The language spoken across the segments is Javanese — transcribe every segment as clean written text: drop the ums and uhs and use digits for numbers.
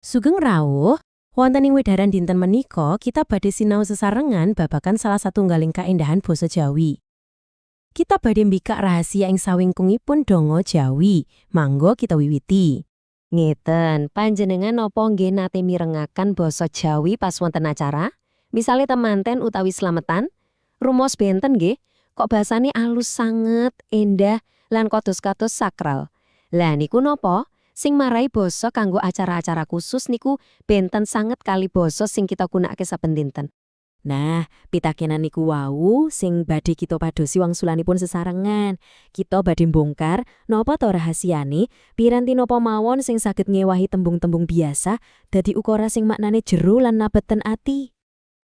Sugeng rawuh, wonten ing wedharan dinten menika kita badhe sinau sesarengan babagan salah satunggaling kaendahan basa Jawi. Kita badhe mbikak rahasia ing sawingkungipun donga Jawi. Mangga kita wiwiti. Ngeten, panjenengan napa nggih nate mirengaken basa Jawi pas wonten acara? Misale temanten utawi slametan? Rumos benten nggih, kok basane alus sanget, endah, lan kados-kados sakral. Lah niku napa? Sing marai basa kanggo acara-acara khusus niku benten sanget kali basa sing kita gunakake saben dinten. Nah, pitakenan niku wau sing badhe kita padosi wangsulanipun sesarengan. Kita badhe mbongkar napa ta rahasiane piranti napa mawon sing saged ngewahi tembung-tembung biasa dadi ukara sing maknane jero lan nabeten ati.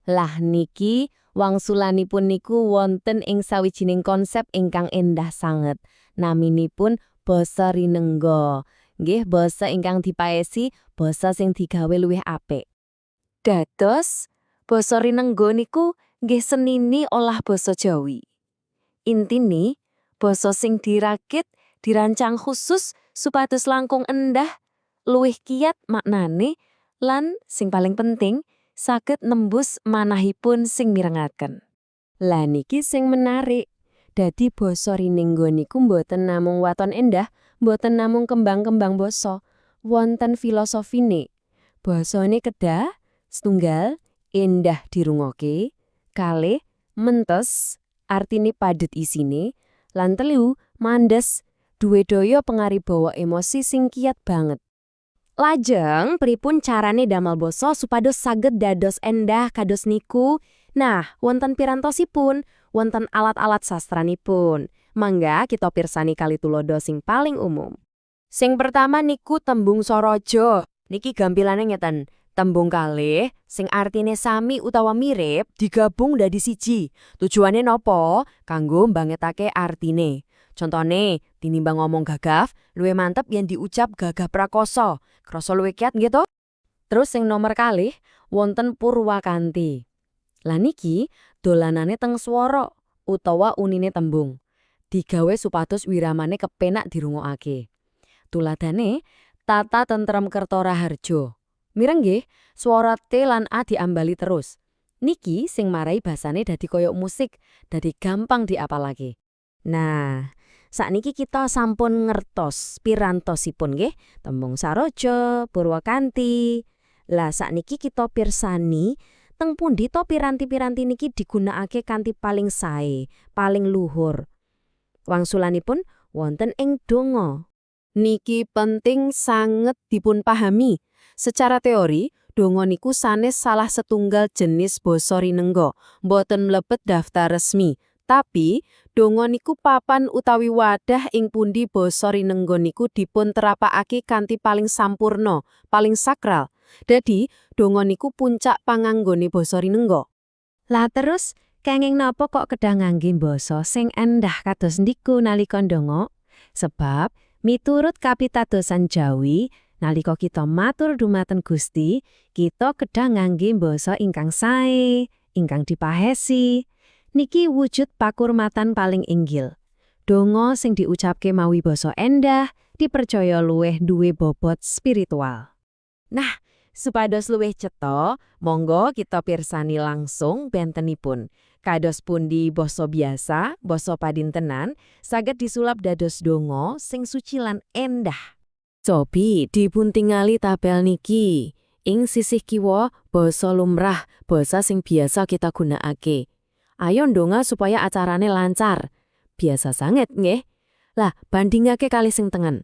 Lah niki wangsulanipun niku wonten ing sawijining konsep ingkang endah sanget. Naminipun basa rinengga. Nggih basa ingkang dipaesi basa sing digawe luwih apik. Dados basa rinengga niku nggih senini olah basa Jawi. Intine basa sing dirakit dirancang khusus supados langkung endah, luwih kiyat maknane lan sing paling penting saged nembus manahipun sing mirengaken. Lah niki sing menarik. Dadi basa rinengga niku mboten namung waton endah, mboten namung kembang-kembang basa, wonten filosofine. Basane kedah, setunggal, endah dirungokke, kalih, mentes, artine padhet isine, lan telu, mandes, duwe daya pangaribawa emosi sing kiyat banget. Lajeng, pripun carane damel basa supados saged dados endah kados niku? Nah, wonten pirantosipun, wonten alat-alat sastranipun. Mangga kita pirsani kali tulodo sing paling umum. Sing pertama niku tembung sorojo. Niki gampilane ngeten. Tembung kalih sing artine sami utawa mirip digabung dadi siji. Tujuane nopo? Kanggo mbangetake artine. Contone, tinimbang ngomong gagaf, luwih mantep yen diucap gagah prakoso. Krasa luwih kiyat nggih to? Terus sing nomor kalih wonten purwakanti. Lah niki dolanane teng swara utawa unine tembung. Digawe supados wiramane kepenak dirungokake. Tuladane Tata Tentrem Kertaraharja. Mireng nggih, swara T lan A diambali terus. Niki sing marai basane dadi koyok musik, dadi gampang diapalake. Nah, sakniki kita sampun ngertos pirantosipun nggih, tembung saroja, purwakanti. Lah sakniki kita pirsani teng pundi to piranti-piranti niki digunakake kanthi paling sae, paling luhur. Wangsulanipun wonten ing donga. Niki penting sanget dipun pahami. Secara teori, donga niku sanes salah setunggal jenis basa rinengga, mboten mlebet daftar resmi. Tapi, donga niku papan utawi wadah ing pundi basa rinengga niku dipun terapakake kanthi paling sampurna, paling sakral. Dadi, donga niku puncak panganggone basa rinengga. Lah terus, kenging napa kok kedah ngangge basa sing endah kados niku nalika ndonga? Sebab miturut kapitadosan Jawi, nalika kita matur dumateng Gusti, kita kedah ngangge basa ingkang sae, ingkang dipahesi. Niki wujud pakurmatan paling inggil. Donga sing diucapke mawi basa endah dipercaya luwih duwe bobot spiritual. Nah, supados luwih cetha, monggo kita pirsani langsung bentenipun. Kados pundi basa biasa, basa padintenan, saged disulap dados donga sing suci lan endah. Cobi dipuntingali tabel niki. Ing sisih kiwa basa lumrah, basa sing biasa kita gunakake. Ayo ndonga supaya acarane lancar. Biasa sanget nggih. Lah, bandingake kali sing tengen.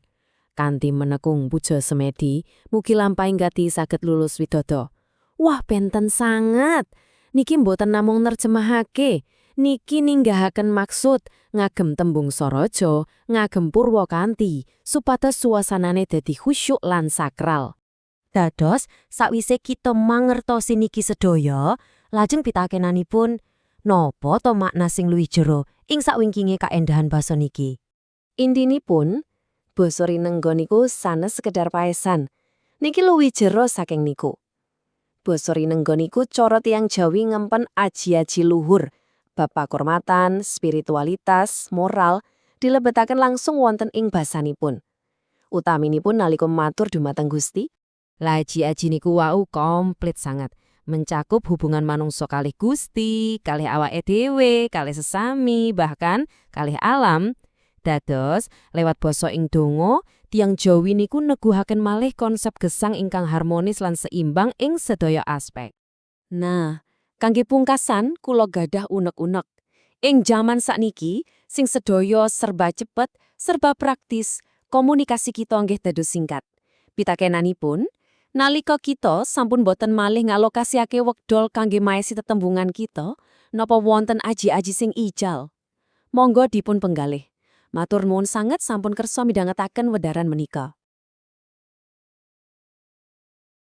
Kanthi menekung puja semedi, mugi lampahing gati saged lulus widodo. Wah, benten sanget. Niki mboten namung nerjemahake. Niki ninggahaken maksud ngagem tembung sorojo, ngagem purwakanti, supados suasanane dadi khusyuk lan sakral. Dados, sakwise kita mangertosi niki sedaya, lajeng pitakenanipun, napa to makna sing luwih jero ing sawingkinge kaendahan basa niki? Intinipun, basa rinengga niku sanes sekedar paesan. Niki luwih jero saking niku. Basa rinengga niku cara tiyang Jawi ngempen aji-aji luhur, bab pakurmatan, spiritualitas, moral dilebetaken langsung wonten ing basanipun. Utaminipun nalika matur dumateng Gusti. Lah aji-aji niku wau komplit sangat. Mencakup hubungan manungsa kalih Gusti, kalih awake dhewe, kalih sesami, bahkan kalih alam. Dados, lewat basa ing donga, tiyang Jawi niku neguhaken malih konsep gesang ingkang harmonis lan seimbang ing sedaya aspek. Nah, kangge pungkasan kula gadah unek-unek. Ing jaman sakniki, sing sedaya serba cepet, serba praktis, komunikasi kita nggih dados singkat. Pitakenanipun, nalika kita sampun boten malih ngalokasiake wekdal kangge maesi tetembungan kita, napa wonten aji-aji sing ijal? Monggo dipun penggalih. Matur nuwun sanget sampun kersa midhangetaken wedharan menika.